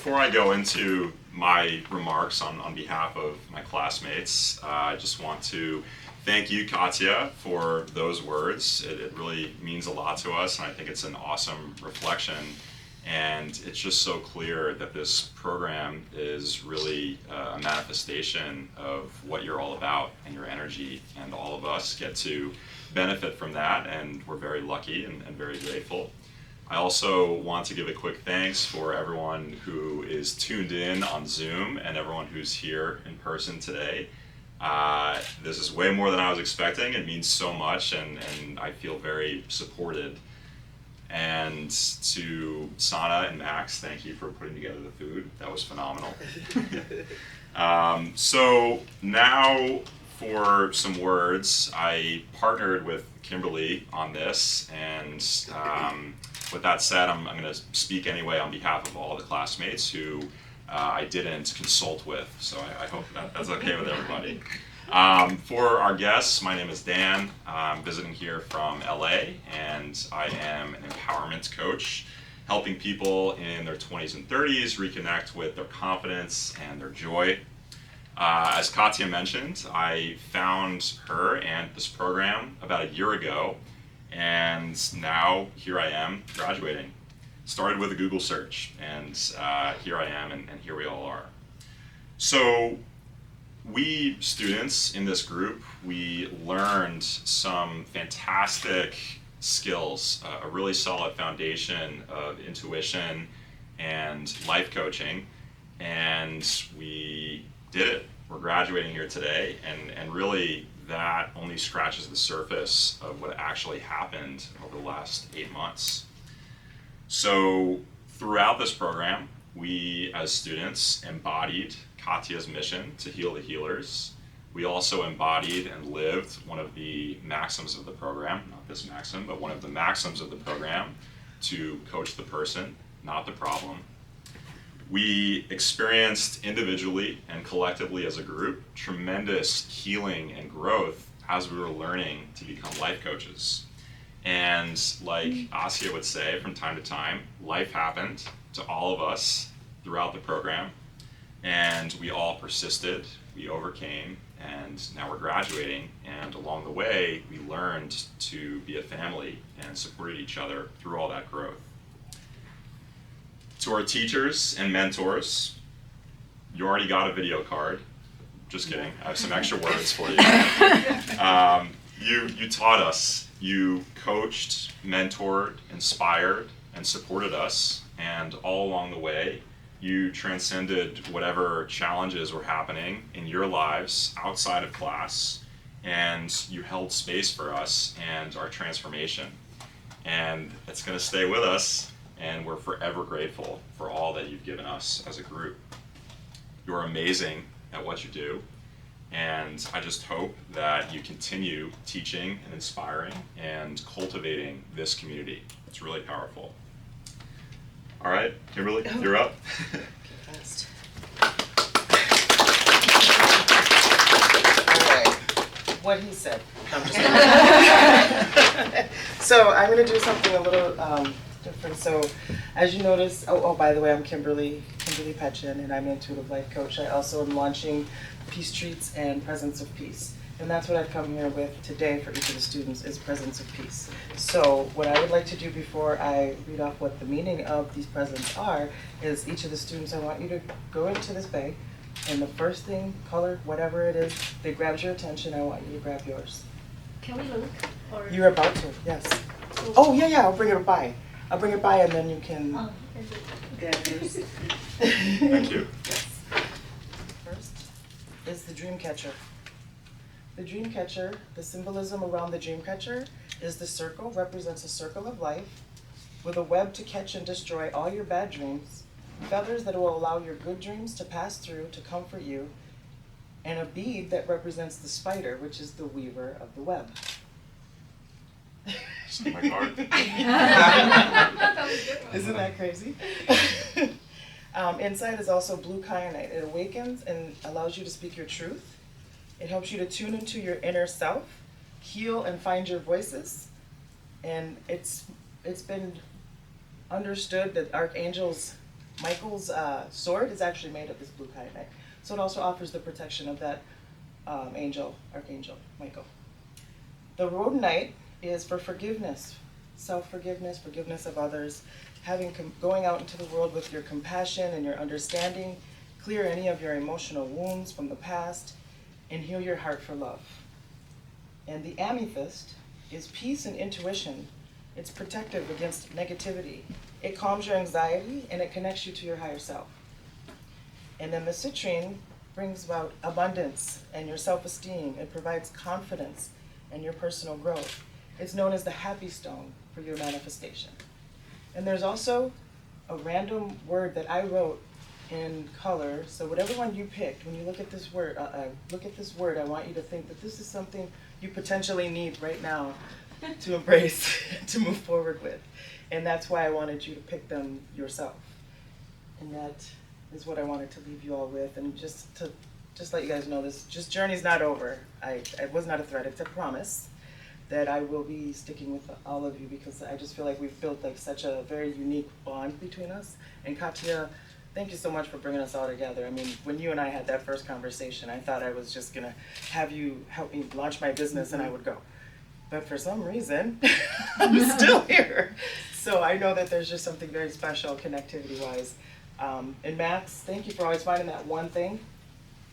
before I go into my remarks on behalf of my classmates, I just want to thank you, Katya, for those words. It really means a lot to us, and I think it's an awesome reflection. And it's just so clear that this program is really a manifestation of what you're all about and your energy, and all of us get to benefit from that, and we're very lucky and very grateful. I also want to give a quick thanks for everyone who is tuned in on Zoom and everyone who's here in person today. This is way more than I was expecting. It means so much, and I feel very supported. And to Sana and Max, thank you for putting together the food. That was phenomenal. So now for some words. I partnered with Kimberly on this, and with that said, I'm going to speak anyway on behalf of all the classmates who I didn't consult with, so I hope that's okay with everybody. For our guests, my name is Dan. I'm visiting here from LA, and I am an empowerment coach, helping people in their 20s and 30s reconnect with their confidence and their joy. As Katya mentioned, I found her and this program about a year ago, and now here I am graduating. Started with a Google search, and here I am, and here we all are. So we students in this group, we learned some fantastic skills, a really solid foundation of intuition and life coaching, and we did it. We're graduating here today, and really that only scratches the surface of what actually happened over the last 8 months. So throughout this program, we as students embodied Katya's mission to heal the healers. We also embodied and lived one of the maxims of the program, not this maxim, but one of the maxims of the program, to coach the person, not the problem. We experienced individually and collectively as a group tremendous healing and growth as we were learning to become life coaches. And like Asiyah would say from time to time, life happened to all of us throughout the program, and we all persisted, we overcame, and now we're graduating, and along the way we learned to be a family and supported each other through all that growth. To our teachers and mentors, you already got a video card. Just kidding, I have some extra words for you. You taught us, you coached, mentored, inspired, and supported us, and all along the way, you transcended whatever challenges were happening in your lives outside of class, and you held space for us and our transformation. And it's going to stay with us, and we're forever grateful for all that you've given us as a group. You're amazing at what you do, and I just hope that you continue teaching and inspiring and cultivating this community. It's really powerful. All right, Kimberly, you're up. Fast. All right, what he said. No, I'm just kidding. So I'm going to do something a little different. So as you notice, oh, by the way, I'm Kimberly Pechin, and I'm an intuitive life coach. I also am launching Peace Treats and Presence of Peace. And that's what I've come here with today for each of the students, is presence of peace. So what I would like to do before I read off what the meaning of these presents are, is each of the students, I want you to go into this bag, and the first thing, color, whatever it is, that grabs your attention, I want you to grab yours. Can we look? Or You're about to, yes. Oh, yeah, I'll bring it by. I'll bring it by, and then you can is it? grab yours. Thank you. Yes. First is the Dreamcatcher. The Dreamcatcher, the symbolism around the Dreamcatcher is the circle, represents a circle of life, with a web to catch and destroy all your bad dreams, feathers that will allow your good dreams to pass through to comfort you, and a bead that represents the spider, which is the weaver of the web. Just my card. Isn't that crazy? Inside is also blue kyanite. It awakens and allows you to speak your truth. It helps you to tune into your inner self, heal and find your voices. And it's been understood that archangels Michael's sword is actually made of this blue kyanite. So it also offers the protection of that angel, archangel, Michael. The rhodonite is for forgiveness, self-forgiveness, forgiveness of others, going out into the world with your compassion and your understanding, clear any of your emotional wounds from the past, and heal your heart for love. And the amethyst is peace and intuition. It's protective against negativity. It calms your anxiety and it connects you to your higher self. And then the citrine brings about abundance and your self-esteem. It provides confidence and your personal growth. It's known as the happy stone for your manifestation. And there's also a random word that I wrote in color. So whatever one you picked, when you look at this word, I want you to think that this is something you potentially need right now to embrace, to move forward with. And that's why I wanted you to pick them yourself. And that is what I wanted to leave you all with. And just to let you guys know, this journey's not over. It was not a threat, it's a promise that I will be sticking with all of you, because I just feel like we've built like such a very unique bond between us. And Katya, thank you so much for bringing us all together. I mean, when you and I had that first conversation, I thought I was just gonna have you help me launch my business and I would go. But for some reason, I'm still here. So I know that there's just something very special connectivity-wise. And Max, thank you for always finding that one thing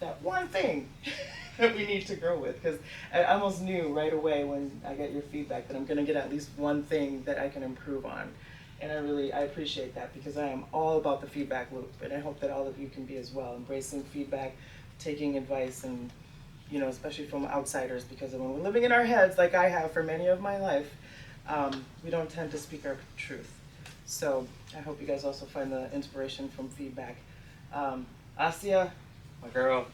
that we need to grow with. Because I almost knew right away when I got your feedback that I'm gonna get at least one thing that I can improve on. And I appreciate that, because I am all about the feedback loop. And I hope that all of you can be as well, embracing feedback, taking advice, and especially from outsiders, because when we're living in our heads, like I have for many of my life, we don't tend to speak our truth. So I hope you guys also find the inspiration from feedback. Asiyah, my girl,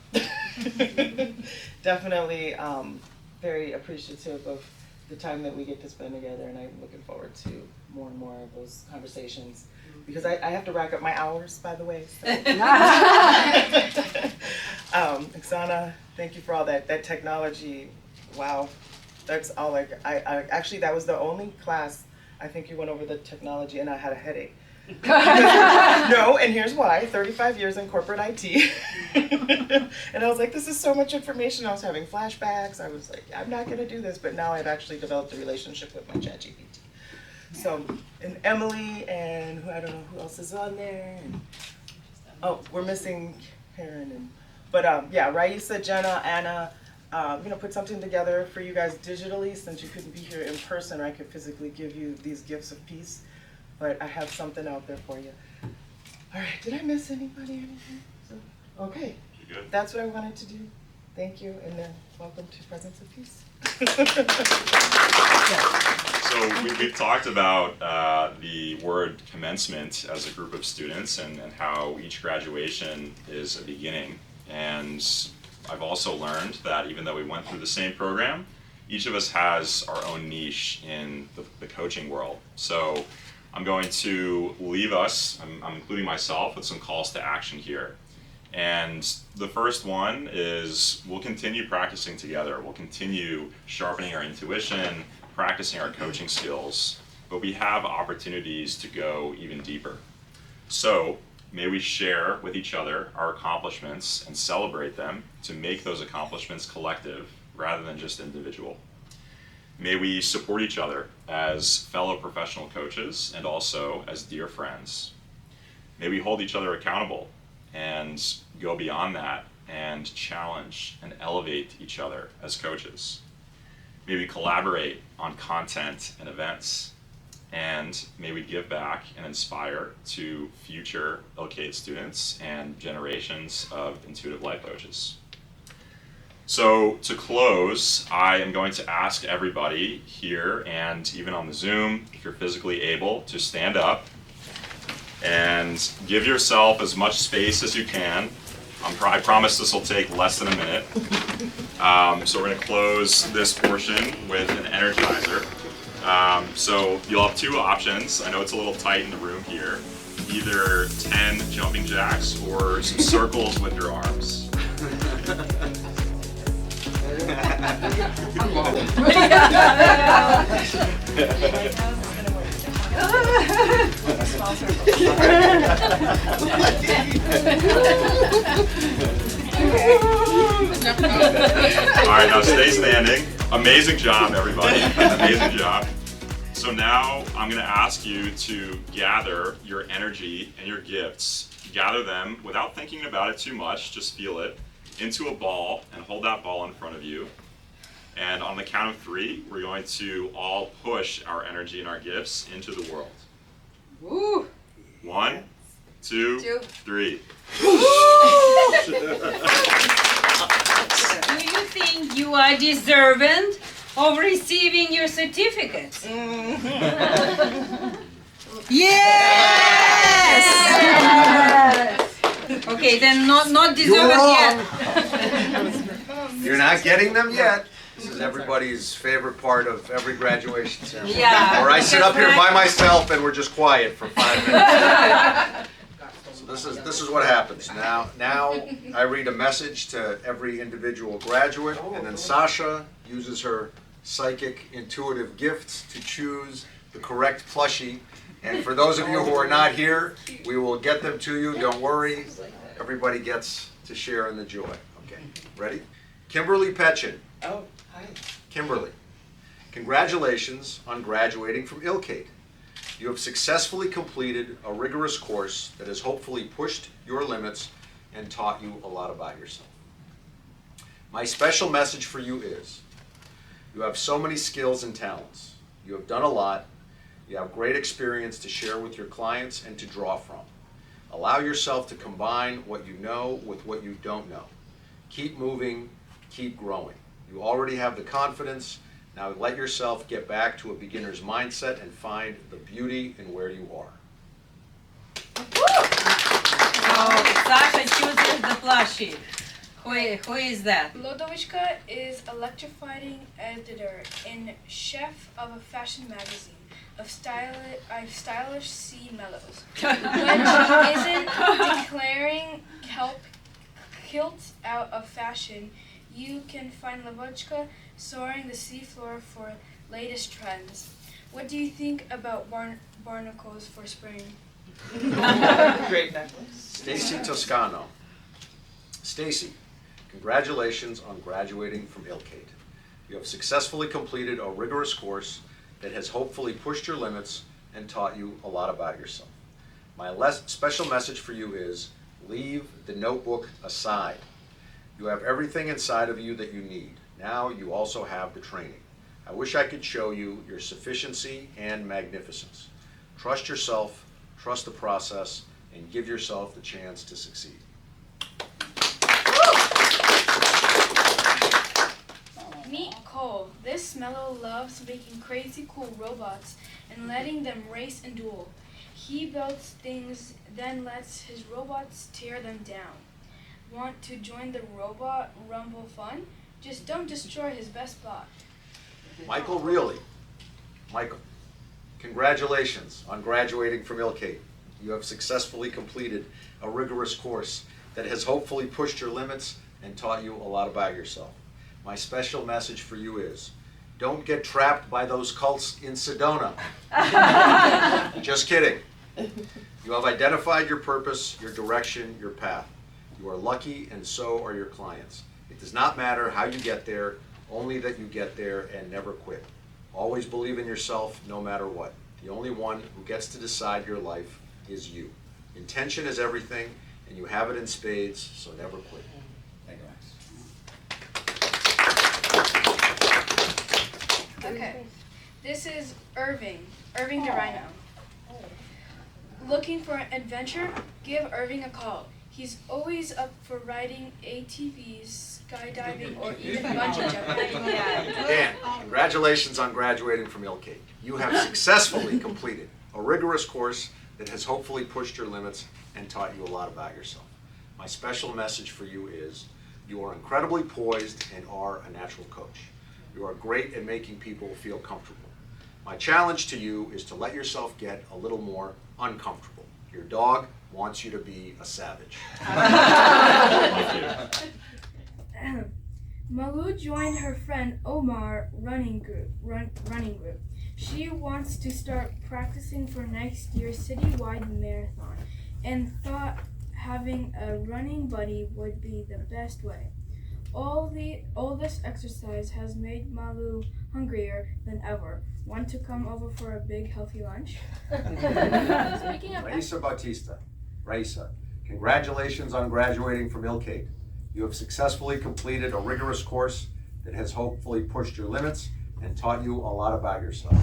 definitely very appreciative of the time that we get to spend together, and I'm looking forward to more and more of those conversations, because I have to rack up my hours, by the way. So. Oksana, thank you for all that technology. Wow, that's all like I actually, that was the only class I think you went over the technology and I had a headache. No, and here's why: 35 years in corporate IT. And I was like, this is so much information. I was having flashbacks. I was like, I'm not gonna do this, but now I've actually developed a relationship with my ChatGPT. So, and Emily, and I don't know who else is on there. And, oh, we're missing Karen, but yeah, Raisa, Jenna, Anna, put something together for you guys digitally, since you couldn't be here in person, or I could physically give you these gifts of peace. But I have something out there for you. All right, did I miss anybody? Anything? So, okay, that's what I wanted to do. Thank you, and then welcome to Presence of Peace. So we've talked about the word commencement as a group of students, and how each graduation is a beginning. And I've also learned that even though we went through the same program, each of us has our own niche in the coaching world. So I'm going to leave us, I'm including myself, with some calls to action here. And the first one is, we'll continue practicing together. We'll continue sharpening our intuition, practicing our coaching skills, but we have opportunities to go even deeper. So may we share with each other our accomplishments and celebrate them to make those accomplishments collective rather than just individual. May we support each other as fellow professional coaches and also as dear friends. May we hold each other accountable and go beyond that and challenge and elevate each other as coaches. May we collaborate on content and events, and may we give back and inspire to future ILCATE students and generations of intuitive life coaches. So to close, I am going to ask everybody here and even on the Zoom, if you're physically able, to stand up and give yourself as much space as you can. I promise this will take less than a minute. So we're going to close this portion with an Energizer. So you'll have two options. I know it's a little tight in the room here. Either 10 jumping jacks or some circles with your arms. Small All right, now stay standing. Amazing job, everybody. Amazing job. So now I'm going to ask you to gather your energy and your gifts. Gather them without thinking about it too much, just feel it, into a ball and hold that ball in front of you. And on the count of 3, we're going to all push our energy and our gifts into the world. Woo! 1, 2, 3. Do you think you are deserving of receiving your certificates? Yes! Okay, then not deserving yet. You're not getting them yet. This is everybody's favorite part of every graduation ceremony. Yeah. Or I sit up here by myself and we're just quiet for 5 minutes. So this is what happens. Now I read a message to every individual graduate, and then Sasha uses her psychic intuitive gifts to choose the correct plushie. And for those of you who are not here, we will get them to you. Don't worry. Everybody gets to share in the joy. Okay, ready? Kimberly Petchin. Oh, hi. Kimberly, congratulations on graduating from ILCATE. You have successfully completed a rigorous course that has hopefully pushed your limits and taught you a lot about yourself. My special message for you is, you have so many skills and talents. You have done a lot. You have great experience to share with your clients and to draw from. Allow yourself to combine what you know with what you don't know. Keep moving, keep growing. You already have the confidence. Now let yourself get back to a beginner's mindset and find the beauty in where you are. Oh, Sasha chooses the plushie. Who is that? Lodovichka is electrifying editor and chef of a fashion magazine of stylish sea mellows. When she isn't declaring kilt out of fashion, you can find Lodovichka soaring the seafloor for latest trends. What do you think about barnacles for spring? Great necklace. Stacy Toscano. Stacy, congratulations on graduating from ILCATE. You have successfully completed a rigorous course that has hopefully pushed your limits and taught you a lot about yourself. My special message for you is, leave the notebook aside. You have everything inside of you that you need. Now you also have the training. I wish I could show you your sufficiency and magnificence. Trust yourself, trust the process, and give yourself the chance to succeed. Meet Cole. This mellow loves making crazy cool robots and letting them race and duel. He builds things, then lets his robots tear them down. Want to join the robot rumble fun? Just don't destroy his best bot. Michael Reilly. Michael, congratulations on graduating from ILCATE. You have successfully completed a rigorous course that has hopefully pushed your limits and taught you a lot about yourself. My special message for you is, don't get trapped by those cults in Sedona. Just kidding. You have identified your purpose, your direction, your path. You are lucky, and so are your clients. It does not matter how you get there, only that you get there and never quit. Always believe in yourself, no matter what. The only one who gets to decide your life is you. Intention is everything, and you have it in spades, so never quit. Thank you. Okay. This is Irving the Rhino. Looking for an adventure? Give Irving a call. He's always up for riding ATVs, skydiving, or even bungee jumping. Dan, congratulations on graduating from ILCATE. You have successfully completed a rigorous course that has hopefully pushed your limits and taught you a lot about yourself. My special message for you is, you are incredibly poised and are a natural coach. You are great at making people feel comfortable. My challenge to you is to let yourself get a little more uncomfortable. Your dog wants you to be a savage. Malou joined her friend Omar running group. She wants to start practicing for next year's citywide marathon and thought having a running buddy would be the best way. All this exercise has made Malu hungrier than ever. Want to come over for a big healthy lunch? Speaking of Raisa Bautista. Raisa, congratulations on graduating from ILCATE. You have successfully completed a rigorous course that has hopefully pushed your limits and taught you a lot about yourself.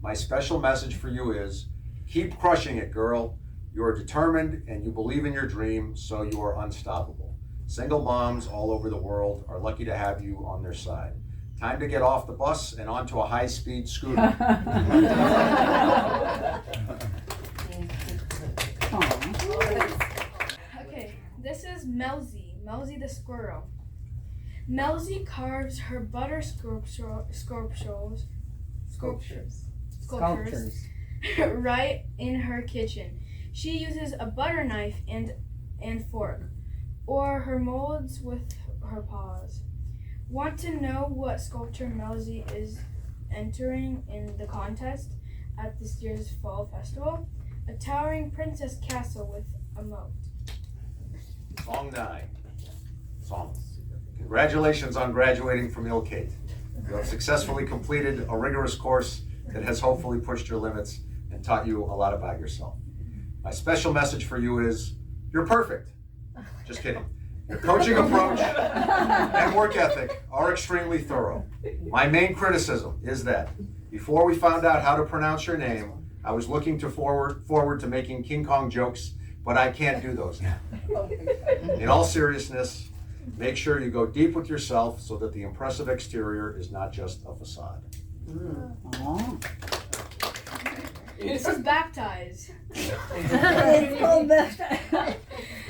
My special message for you is, keep crushing it, girl. You are determined and you believe in your dream, so you are unstoppable. Single moms all over the world are lucky to have you on their side. Time to get off the bus and onto a high-speed scooter. Okay, this is Melzy the squirrel. Melzy carves her butter sculptures right in her kitchen. She uses a butter knife and fork, or her molds with her paws. Want to know what sculpture Melzy is entering in the contest at this year's fall festival? A towering princess castle with a moat. Song 9. Song. Congratulations on graduating from ILCATE. You have successfully completed a rigorous course that has hopefully pushed your limits and taught you a lot about yourself. My special message for you is, you're perfect. Just kidding. Your coaching approach and work ethic are extremely thorough. My main criticism is that before we found out how to pronounce your name, I was looking forward to making King Kong jokes, but I can't do those now. In all seriousness, make sure you go deep with yourself so that the impressive exterior is not just a facade. This is baptized. It's called Baptized.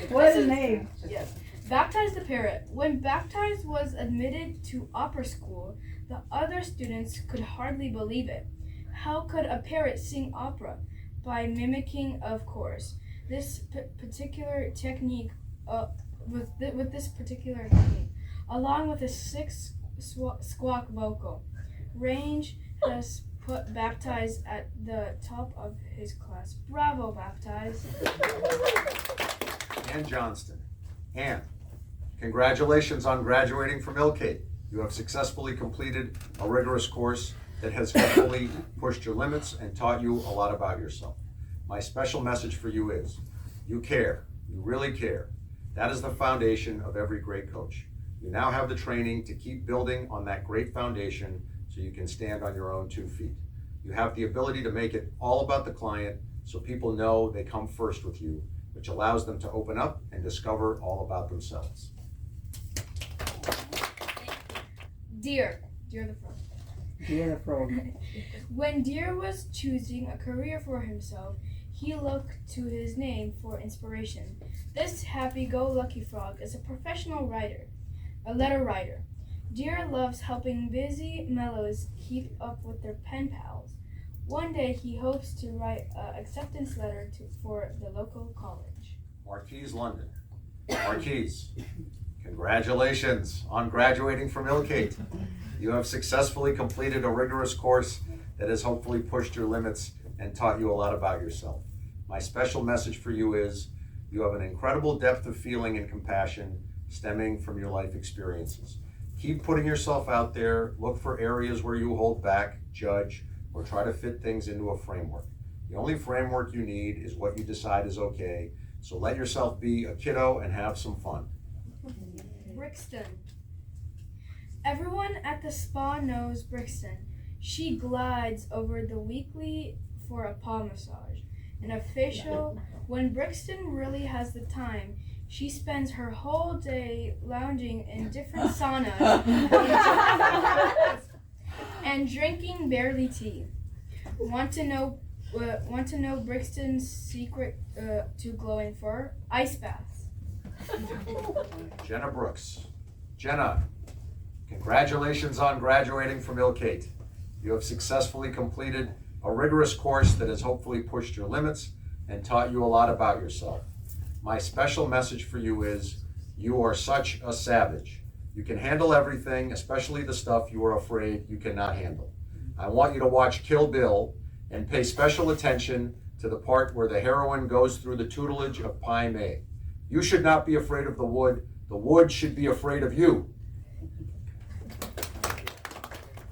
What a name. Yes. Baptized the parrot. When Baptized was admitted to opera school, the other students could hardly believe it. How could a parrot sing opera? By mimicking, of course. This particular technique, with this particular technique, along with a 6 squawk vocal range, has put Baptized at the top of his class. Bravo, Baptized. Ann Johnston. Ann, congratulations on graduating from ILCATE. You have successfully completed a rigorous course that has hopefully pushed your limits and taught you a lot about yourself. My special message for you is, you care. You really care. That is the foundation of every great coach. You now have the training to keep building on that great foundation so you can stand on your own 2 feet. You have the ability to make it all about the client so people know they come first with you, which allows them to open up and discover all about themselves. Deer the frog. Dear the frog. When Deer was choosing a career for himself, he looked to his name for inspiration. This happy-go-lucky frog is a professional writer, a letter writer. Deer loves helping busy mellows keep up with their pen pals. One day he hopes to write an acceptance letter for the local college. Marquise London. Marquise, congratulations on graduating from ILCATE. You have successfully completed a rigorous course that has hopefully pushed your limits and taught you a lot about yourself. My special message for you is, you have an incredible depth of feeling and compassion stemming from your life experiences. Keep putting yourself out there, look for areas where you hold back, judge, or try to fit things into a framework. The only framework you need is what you decide is okay, so let yourself be a kiddo and have some fun. Brixton. Everyone at the spa knows Brixton. She glides over the weekly for a paw massage. An official, when Brixton really has the time, she spends her whole day lounging in different saunas and drinking barley tea. Want to know Brixton's secret to glowing fur? Ice baths. Jenna Brooks. Jenna, congratulations on graduating from ILCATE. You have successfully completed a rigorous course that has hopefully pushed your limits and taught you a lot about yourself. My special message for you is, you are such a savage. You can handle everything, especially the stuff you are afraid you cannot handle. I want you to watch Kill Bill and pay special attention to the part where the heroine goes through the tutelage of Pai Mei. You should not be afraid of the wood should be afraid of you.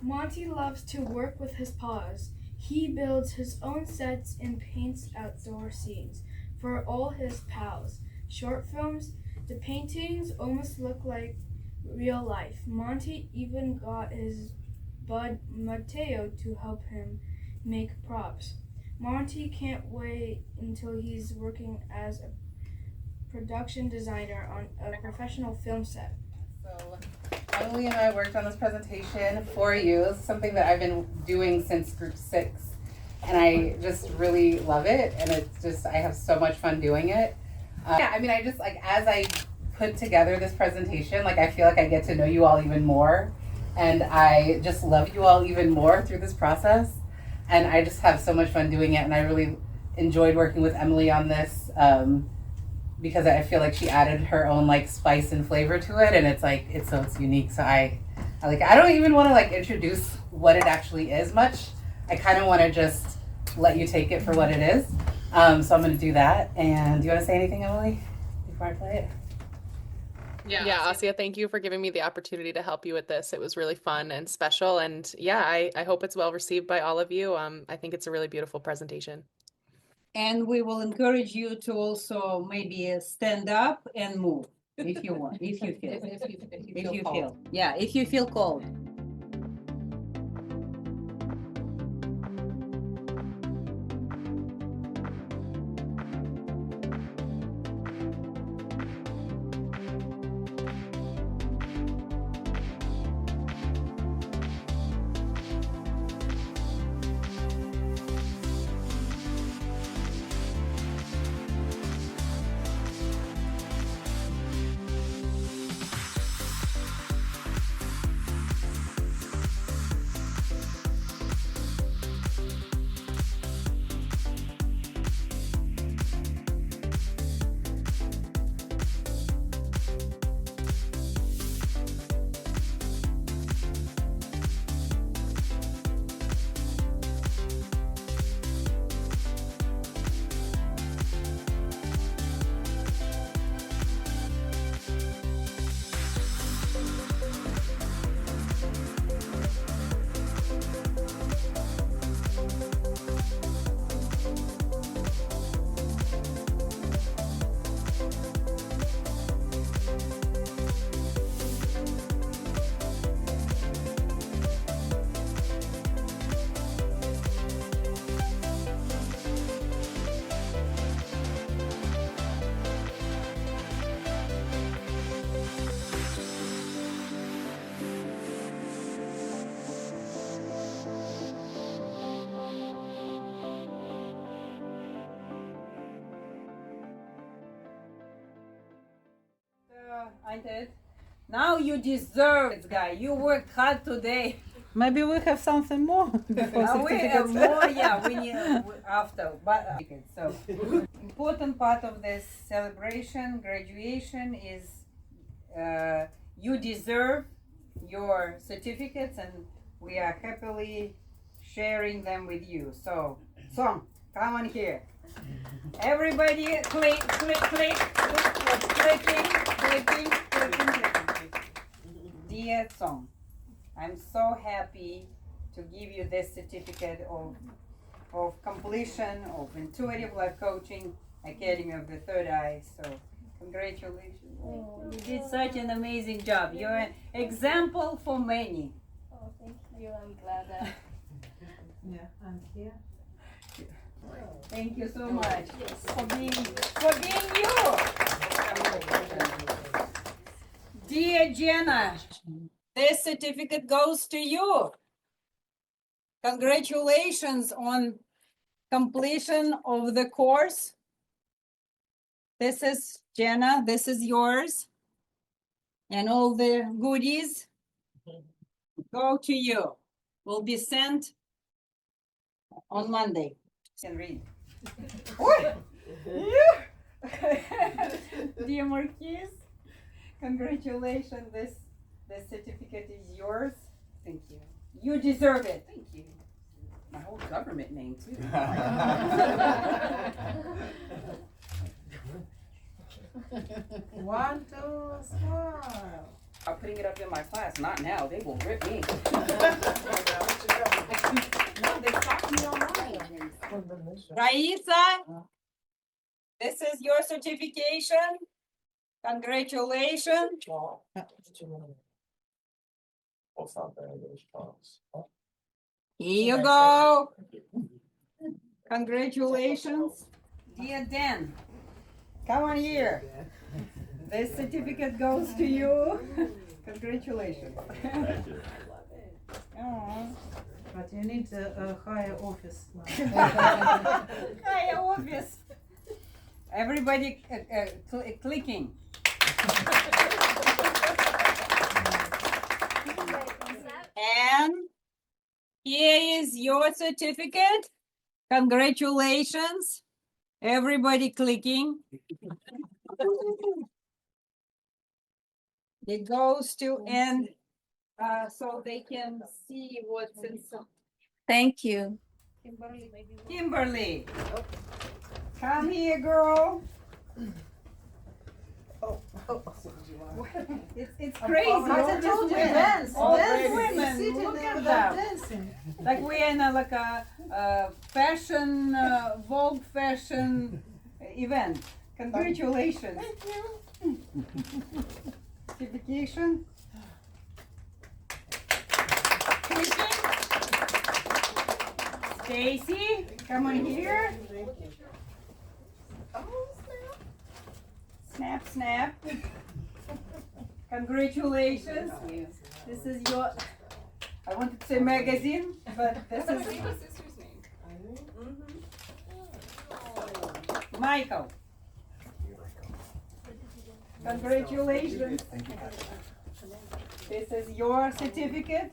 Monty loves to work with his paws. He builds his own sets and paints outdoor scenes for all his pals. Short films, the paintings almost look like real life. Monty even got his bud Mateo to help him make props. Monty can't wait until he's working as a production designer on a professional film set. So Emily and I worked on this presentation for you. It's something that I've been doing since group 6, and I just really love it, and it's just, I have so much fun doing it. Yeah, I mean, I just, like, as I put together this presentation, like, I feel like I get to know you all even more, and I just love you all even more through this process, and I just have so much fun doing it, and I really enjoyed working with Emily on this, because I feel like she added her own like spice and flavor to it, and it's like it's unique. So I don't even want to like introduce what it actually is much. I kind of want to just let you take it for what it is. So I'm going to do that. And do you want to say anything, Emily, before I play it? Yeah, Asiyah, thank you for giving me the opportunity to help you with this. It was really fun and special, and yeah, I hope it's well received by all of you. I think it's a really beautiful presentation. And we will encourage you to also maybe stand up and move if you want, if you feel. If you feel. Yeah, if you feel called. I did. Now you deserve it, guy. You worked hard today. Maybe we have something more before We have more, yeah, we need after. But so important part of this celebration, graduation, is you deserve your certificates, and we are happily sharing them with you. So, Cong, come on here. Everybody, click, click, click. Look what's clicking, clicking, clicking, clicking. Dear Cong, I'm so happy to give you this certificate of completion of Intuitive Life Coaching Academy of the Third Eye. So, congratulations. Oh, You did such an amazing job. You're an example for many. Oh, thank you. I'm glad that. Yeah, I'm here. Thank you so much Yes. for being you. Dear Jenna, this certificate goes to you. Congratulations on completion of the course. This is Jenna, this is yours. And all the goodies go to you. Will be sent on Monday. And read. Dear Marquise, congratulations. This certificate is yours. Thank you. You deserve it. Thank you. government name too. One, two, smile. I'm putting it up in my class. Not now. They will rip me. No, they stopped me online. Raisa, this is your certification. Congratulations. Here you go. Congratulations. Dear Dan, come on here. This certificate goes to you. Congratulations. Thank you. Aw. But you need a higher office. Higher office. Everybody clicking. And here is your certificate. Congratulations. Everybody clicking. It goes to end so they can see what's inside. Thank you. Kimberly, come here, girl. It's crazy. I told you, dance. All Dance. these women, Sitting look there at without them. dancing. Like we're in a fashion, Vogue fashion event. Congratulations. Thank you. Certification. Stacy, come on here. Snap, snap. Congratulations. This is your, I wanted to say magazine, but this is Michael. Congratulations. This is your certificate.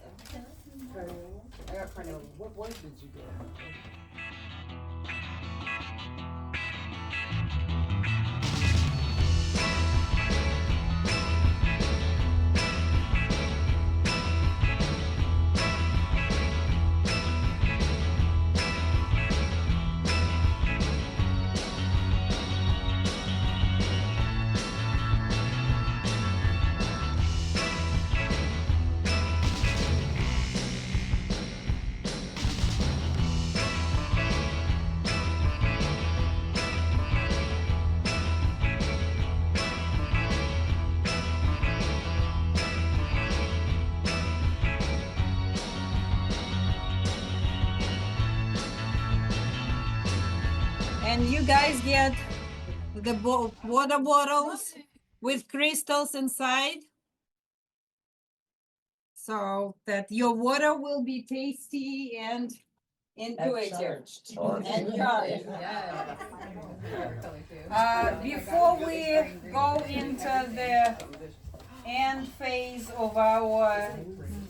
And you guys get the water bottles with crystals inside, so that your water will be tasty and intuitive. And charged. Before we go into the end phase of our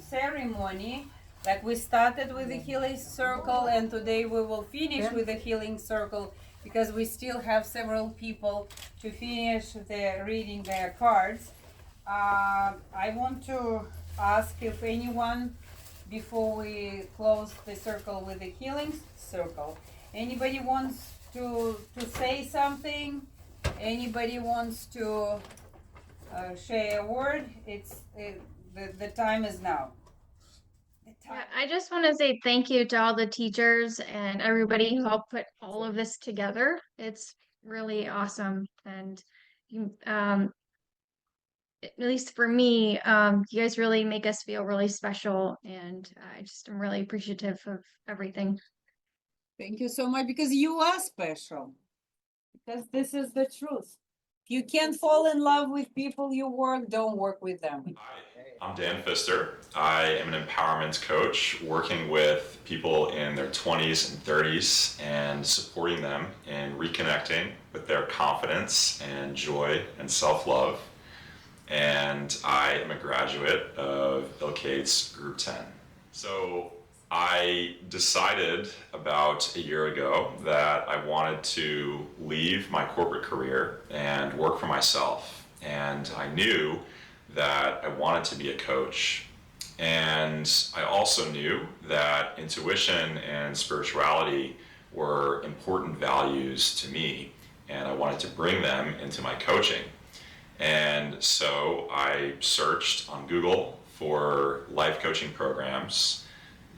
ceremony, like we started with the healing circle, and today we will finish with the healing circle, because we still have several people to finish reading their cards. I want to ask if anyone, before we close the circle with the healing circle, anybody wants to say something? Anybody wants to share a word? The time is now. Yeah, I just want to say thank you to all the teachers and everybody who helped put all of this together. It's really awesome. And at least for me, you guys really make us feel really special. And I just am really appreciative of everything. Thank you so much, because you are special. Because this is the truth. If you can't fall in love with people you work, don't work with them. Hi, I'm Dan Pfister. I am an empowerment coach working with people in their 20s and 30s and supporting them in reconnecting with their confidence and joy and self-love. And I am a graduate of ILCATE's Group 10. So I decided about a year ago that I wanted to leave my corporate career and work for myself. And I knew that I wanted to be a coach. And I also knew that intuition and spirituality were important values to me, and I wanted to bring them into my coaching. And so I searched on Google for life coaching programs.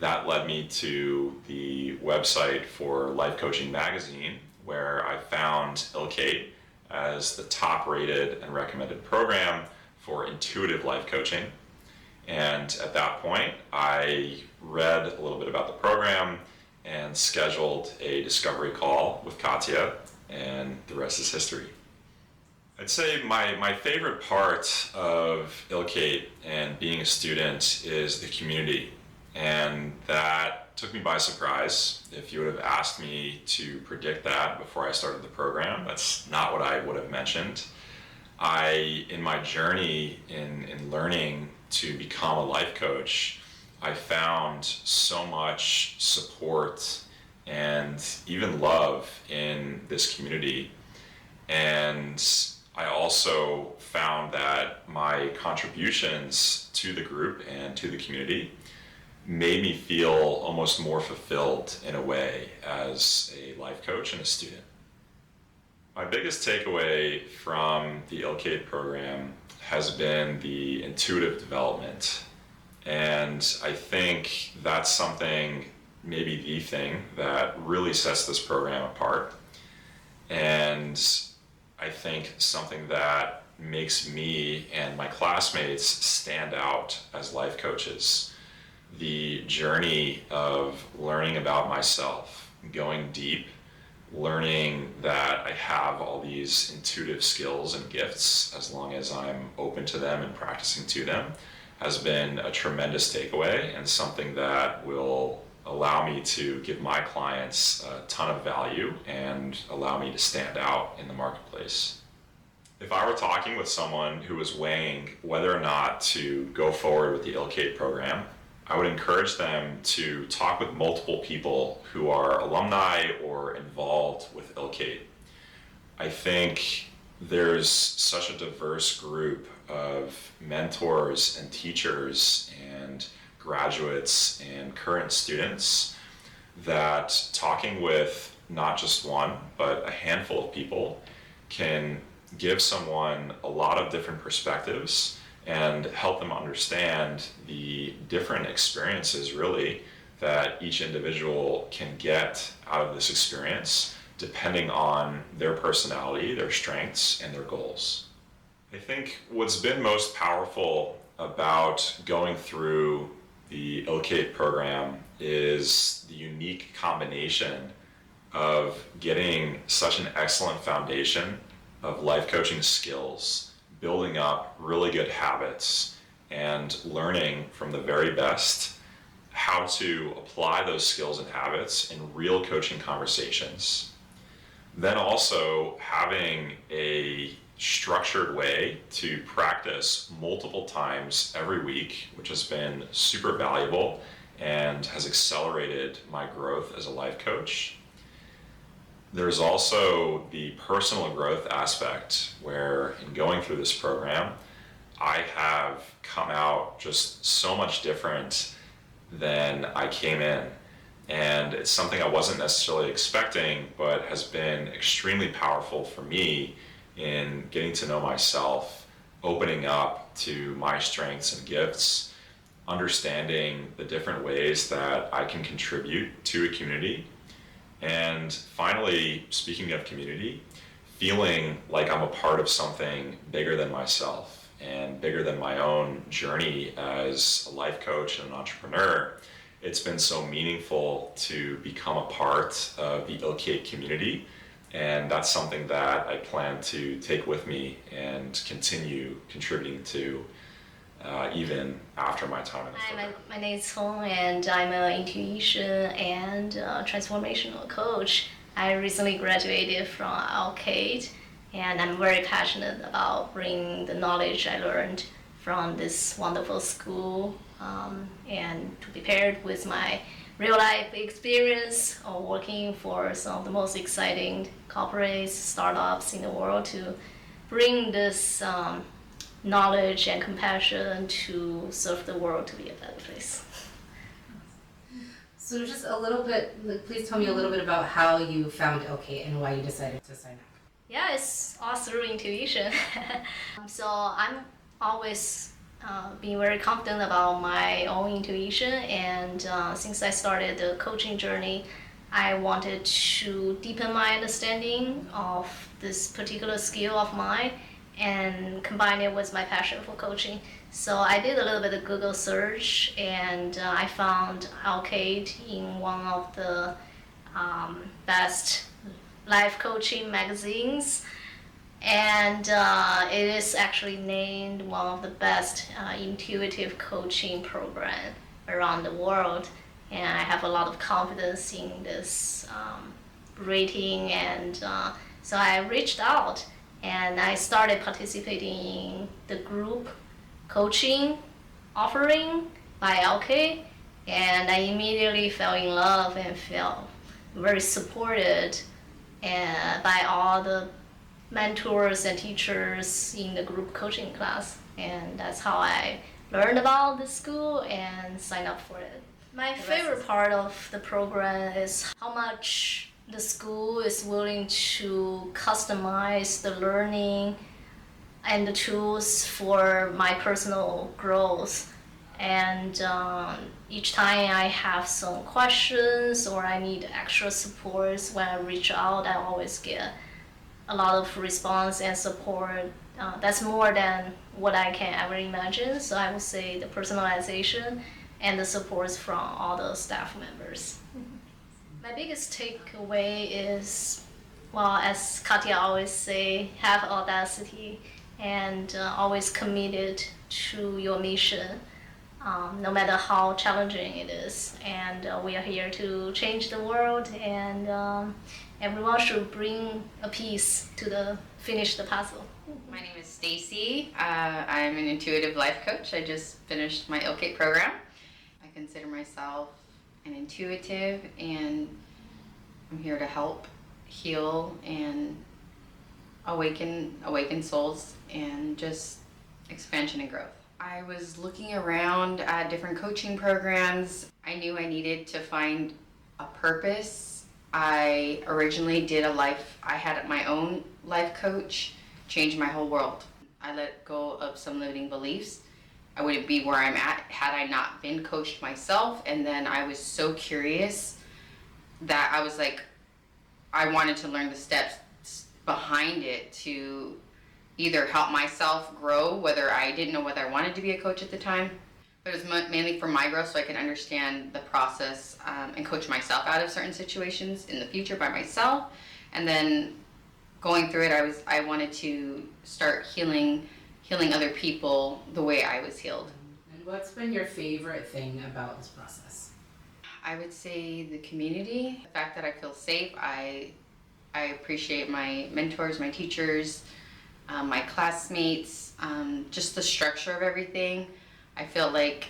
That led me to the website for Life Coaching Magazine, where I found ILCATE as the top rated and recommended program for intuitive life coaching. And at that point, I read a little bit about the program and scheduled a discovery call with Katya, and the rest is history. I'd say my favorite part of ILCATE and being a student is the community, and that took me by surprise. If you would have asked me to predict that before I started the program, that's not what I would have mentioned. In my journey in learning to become a life coach, I found so much support and even love in this community. And I also found that my contributions to the group and to the community made me feel almost more fulfilled in a way as a life coach and a student. My biggest takeaway from the ILCATE program has been the intuitive development. And I think that's something, maybe the thing, that really sets this program apart. And I think something that makes me and my classmates stand out as life coaches. The journey of learning about myself, going deep, learning that I have all these intuitive skills and gifts as long as I'm open to them and practicing to them, has been a tremendous takeaway and something that will allow me to give my clients a ton of value and allow me to stand out in the marketplace. If I were talking with someone who was weighing whether or not to go forward with the ILCATE program, I would encourage them to talk with multiple people who are alumni or involved with ILCATE. I think there's such a diverse group of mentors and teachers and graduates and current students that talking with not just one, but a handful of people can give someone a lot of different perspectives and help them understand the different experiences really that each individual can get out of this experience depending on their personality, their strengths, and their goals. I think what's been most powerful about going through the ILCATE program is the unique combination of getting such an excellent foundation of life coaching skills, building up really good habits, and learning from the very best how to apply those skills and habits in real coaching conversations. Then also having a structured way to practice multiple times every week, which has been super valuable and has accelerated my growth as a life coach. There's also the personal growth aspect where in going through this program, I have come out just so much different than I came in. And it's something I wasn't necessarily expecting, but has been extremely powerful for me in getting to know myself, opening up to my strengths and gifts, understanding the different ways that I can contribute to a community. And finally, speaking of community, feeling like I'm a part of something bigger than myself and bigger than my own journey as a life coach and an entrepreneur. It's been so meaningful to become a part of the ILCATE community, and that's something that I plan to take with me and continue contributing to even after my time in the program. My name is Cong, and I'm an intuition and transformational coach. I recently graduated from ILCATE, and I'm very passionate about bringing the knowledge I learned from this wonderful school and to be paired with my real life experience of working for some of the most exciting corporates, startups in the world to bring this knowledge and compassion to serve the world to be a better place. So just a little bit, please tell me a little bit about how you found ILCATE and why you decided to sign up. Yeah, it's all through intuition. So I'm always being very confident about my own intuition, and since I started the coaching journey, I wanted to deepen my understanding of this particular skill of mine and combine it with my passion for coaching. So I did a little bit of Google search, and I found ILCATE in one of the best life coaching magazines, and it is actually named one of the best intuitive coaching program around the world, and I have a lot of confidence in this rating, and so I reached out and I started participating in the group coaching offering by ILCATE, and I immediately fell in love and felt very supported by all the mentors and teachers in the group coaching class, and that's how I learned about the school and signed up for it. My favorite part of the program is how much the school is willing to customize the learning and the tools for my personal growth. And each time I have some questions or I need extra support, when I reach out, I always get a lot of response and support. That's more than what I can ever imagine. So I would say the personalization and the supports from all the staff members. My biggest takeaway is, well, as Katya always say, have audacity and always committed to your mission, no matter how challenging it is. And we are here to change the world, and everyone should bring a piece to finish the puzzle. My name is Stacy. I'm an intuitive life coach. I just finished my ILCATE program. I consider myself an intuitive, and I'm here to help heal and awaken souls and just expansion and growth. I was looking around at different coaching programs. I knew I needed to find a purpose. I originally I had my own life coach, changed my whole world. I let go of some limiting beliefs. I wouldn't be where I'm at had I not been coached myself, and then I was so curious that I was like, I wanted to learn the steps behind it to either help myself grow, whether I didn't know whether I wanted to be a coach at the time, but it was mainly for my growth so I could understand the process and coach myself out of certain situations in the future by myself. And then going through it, I wanted to start healing other people the way I was healed. And what's been your favorite thing about this process? I would say the community, the fact that I feel safe. I appreciate my mentors, my teachers, my classmates, just the structure of everything. I feel like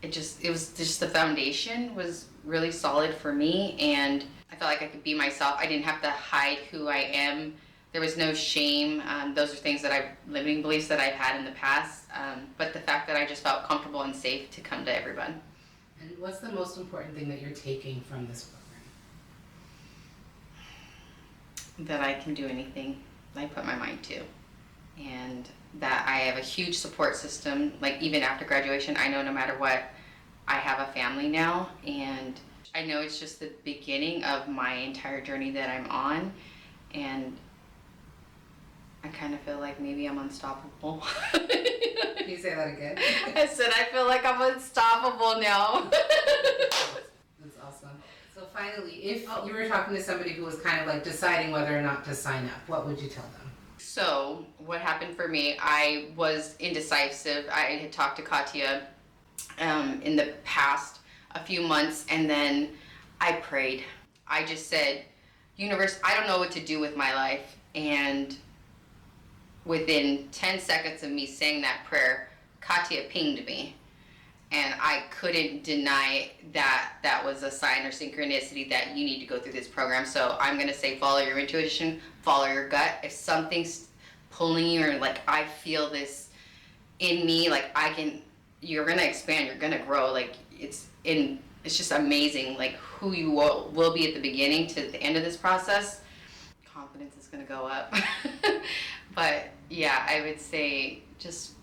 it was just the foundation was really solid for me, and I felt like I could be myself. I didn't have to hide who I am. There was no shame. Those are limiting beliefs that I've had in the past, but the fact that I just felt comfortable and safe to come to everyone. And what's the most important thing that you're taking from this program? That I can do anything I put my mind to, and that I have a huge support system. Like even after graduation, I know no matter what, I have a family now, and I know it's just the beginning of my entire journey that I'm on, and I kind of feel like maybe I'm unstoppable. Can you say that again? I said I feel like I'm unstoppable now. That's awesome. So finally, if you were talking to somebody who was kind of like deciding whether or not to sign up, what would you tell them? So what happened for me, I was indecisive. I had talked to Katya in the past a few months, and then I prayed. I just said, universe, I don't know what to do with my life. And within 10 seconds of me saying that prayer, Katya pinged me. And I couldn't deny that was a sign or synchronicity that you need to go through this program. So I'm going to say follow your intuition, follow your gut. If something's pulling you or like I feel this in me, like you're gonna expand, you're gonna grow. Like it's just amazing, like who you will be at the beginning to the end of this process. Confidence is gonna go up. But yeah, I would say just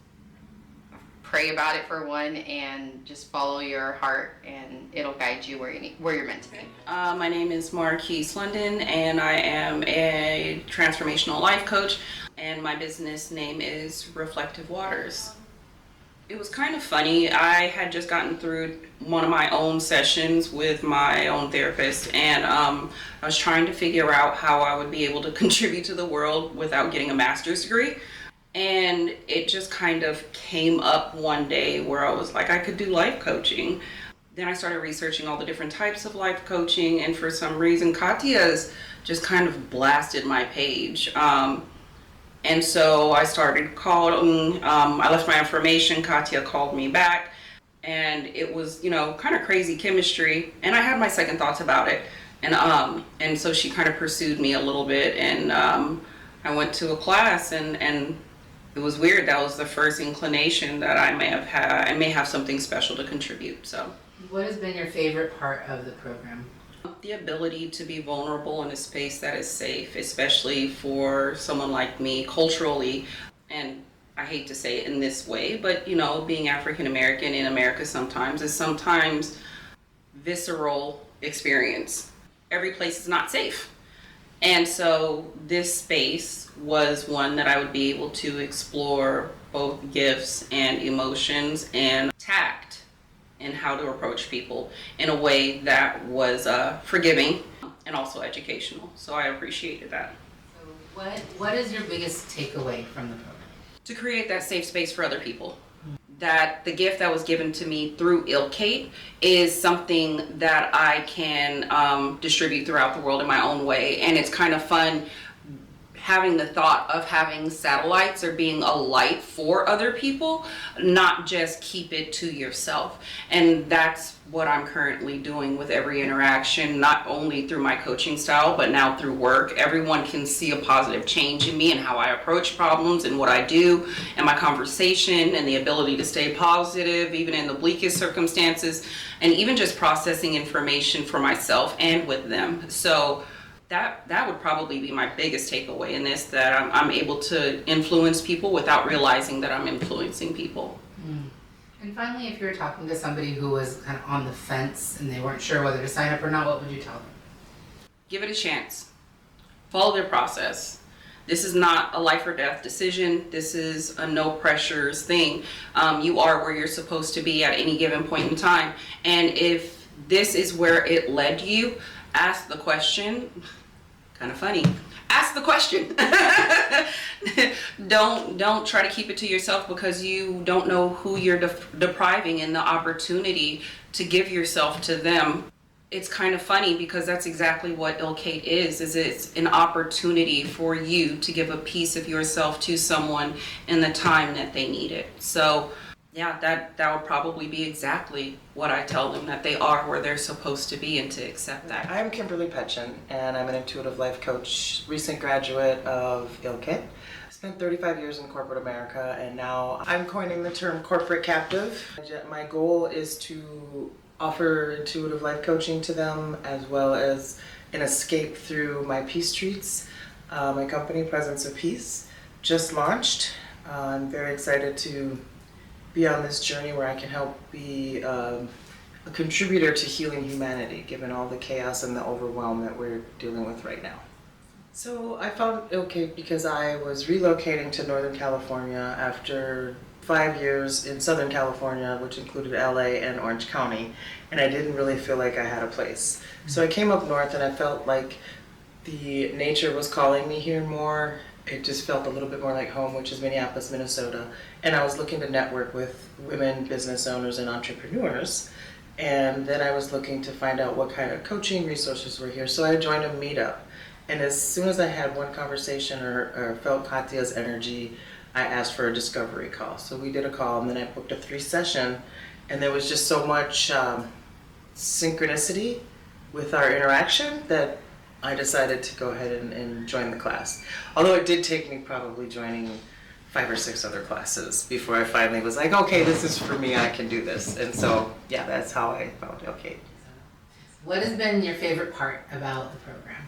pray about it for one, and just follow your heart, and it'll guide you where you're meant to be. My name is Marquise London, and I am a transformational life coach, and my business name is Reflective Waters. It was kind of funny. I had just gotten through one of my own sessions with my own therapist, and I was trying to figure out how I would be able to contribute to the world without getting a master's degree. And it just kind of came up one day where I was like, I could do life coaching. Then I started researching all the different types of life coaching, and for some reason, Katya's just kind of blasted my page. And so I started calling, I left my information, Katya called me back, and it was, kind of crazy chemistry, and I had my second thoughts about it. And so she kind of pursued me a little bit, and I went to a class, and it was weird. That was the first inclination that I may have had. I may have something special to contribute. So, what has been your favorite part of the program? The ability to be vulnerable in a space that is safe, especially for someone like me culturally. And I hate to say it in this way, but being African American in America sometimes is visceral experience. Every place is not safe. And so this space was one that I would be able to explore both gifts and emotions and tact in how to approach people in a way that was forgiving and also educational. So I appreciated that. So what is your biggest takeaway from the program? To create that safe space for other people. That the gift that was given to me through ILCATE is something that I can distribute throughout the world in my own way. And it's kind of fun having the thought of having satellites or being a light for other people, not just keep it to yourself. And that's what I'm currently doing with every interaction, not only through my coaching style, but now through work. Everyone can see a positive change in me and how I approach problems and what I do and my conversation and the ability to stay positive, even in the bleakest circumstances, and even just processing information for myself and with them. So that would probably be my biggest takeaway in this, that I'm able to influence people without realizing that I'm influencing people. And finally, if you were talking to somebody who was kind of on the fence and they weren't sure whether to sign up or not, what would you tell them? Give it a chance. Follow their process. This is not a life or death decision. This is a no pressures thing. You are where you're supposed to be at any given point in time. And if this is where it led you, ask the question. Kind of funny. Ask the question. Don't try to keep it to yourself, because you don't know who you're depriving in the opportunity to give yourself to them. It's kind of funny because that's exactly what ILCATE is it's an opportunity for you to give a piece of yourself to someone in the time that they need it. So yeah, that would probably be exactly what I tell them, that they are where they're supposed to be, and to accept that. I'm Kimberly Petchin, and I'm an intuitive life coach, recent graduate of ILCATE. I spent 35 years in corporate America, and now I'm coining the term corporate captive. My goal is to offer intuitive life coaching to them, as well as an escape through my peace treats. My company, Presence of Peace, just launched. I'm very excited to be on this journey where I can help be a contributor to healing humanity, given all the chaos and the overwhelm that we're dealing with right now. So I found ILCATE because I was relocating to Northern California after 5 years in Southern California, which included LA and Orange County, and I didn't really feel like I had a place. So I came up north, and I felt like the nature was calling me here more. It just felt a little bit more like home, which is Minneapolis, Minnesota. And I was looking to network with women business owners and entrepreneurs. And then I was looking to find out what kind of coaching resources were here. So I joined a meetup. And as soon as I had one conversation or felt Katya's energy, I asked for a discovery call. So we did a call, and then I booked a 3-session. And there was just so much synchronicity with our interaction that I decided to go ahead and join the class. Although it did take me probably joining 5 or 6 other classes before I finally was like, okay, this is for me, I can do this. And so, yeah, that's how I found ILCATE. What has been your favorite part about the program?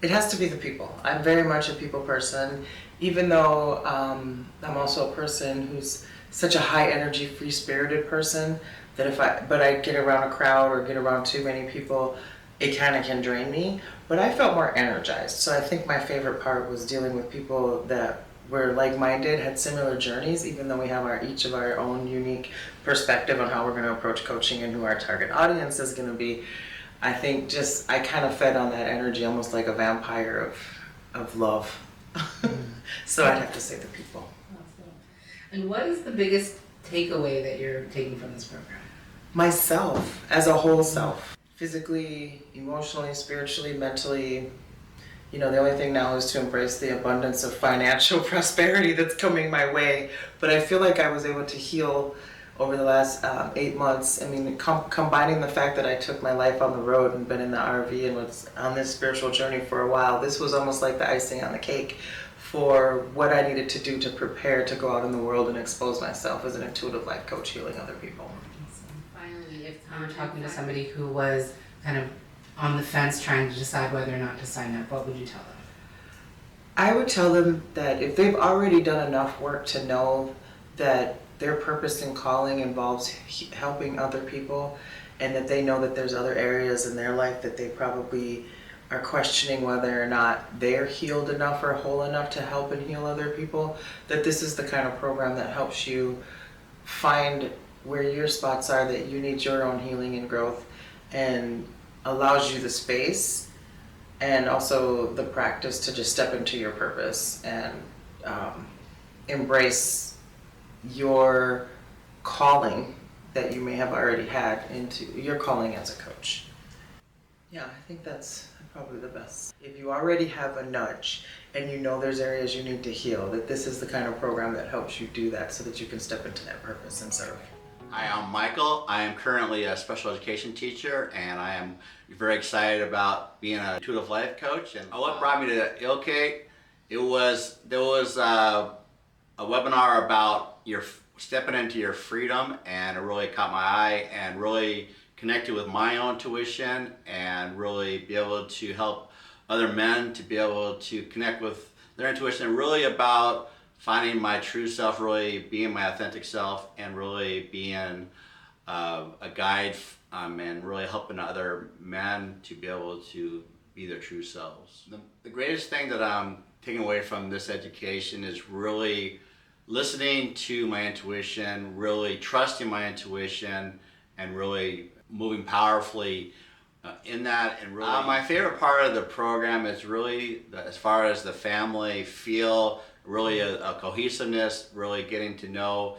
It has to be the people. I'm very much a people person, even though I'm also a person who's such a high energy, free spirited person that but I get around a crowd or get around too many people, it kind of can drain me. But I felt more energized. So I think my favorite part was dealing with people that were like-minded, had similar journeys, even though we have each of our own unique perspective on how we're going to approach coaching and who our target audience is going to be. I think I kind of fed on that energy almost like a vampire of love. So I'd have to say the people. Awesome. And what is the biggest takeaway that you're taking from this program? Myself, as a whole self. Physically, emotionally, spiritually, mentally. You know, the only thing now is to embrace the abundance of financial prosperity that's coming my way. But I feel like I was able to heal over the last 8 months. I mean, combining the fact that I took my life on the road and been in the RV and was on this spiritual journey for a while, this was almost like the icing on the cake for what I needed to do to prepare to go out in the world and expose myself as an intuitive life coach healing other people. Finally, if you were talking to somebody who was kind of on the fence trying to decide whether or not to sign up, what would you tell them? I would tell them that if they've already done enough work to know that their purpose and calling involves helping other people, and that they know that there's other areas in their life that they probably are questioning whether or not they're healed enough or whole enough to help and heal other people, that this is the kind of program that helps you find where your spots are that you need your own healing and growth, and allows you the space and also the practice to just step into your purpose and embrace your calling that you may have already had into your calling as a coach. Yeah, I think that's probably the best. If you already have a nudge and you know there's areas you need to heal, that this is the kind of program that helps you do that so that you can step into that purpose and serve. Hi, I'm Michael. I am currently a special education teacher, and I am very excited about being a intuitive life coach. And what brought me to ILCATE, there was a webinar about stepping into your freedom, and it really caught my eye and really connected with my own intuition and really be able to help other men to be able to connect with their intuition, and really about finding my true self, really being my authentic self, and really being a guide and really helping other men to be able to be their true selves. The greatest thing that I'm taking away from this education is really listening to my intuition, really trusting my intuition, and really moving powerfully in that. And really, my favorite part of the program is really, as far as the family feel, really a cohesiveness, really getting to know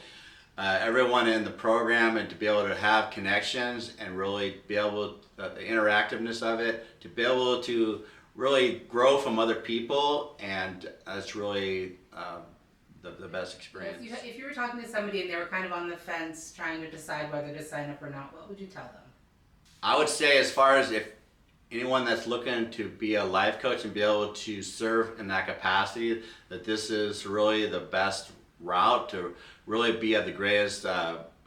everyone in the program and to be able to have connections and really be able, the interactiveness of it, to be able to really grow from other people, and it's really the best experience. If you were talking to somebody and they were kind of on the fence trying to decide whether to sign up or not, what would you tell them? I would say, as far as if anyone that's looking to be a life coach and be able to serve in that capacity, that this is really the best route to really be of the greatest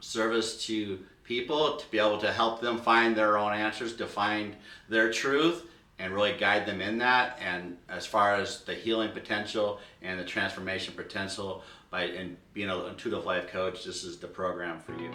service to people, to be able to help them find their own answers, to find their truth, and really guide them in that. And as far as the healing potential and the transformation potential in being an intuitive life coach, this is the program for you.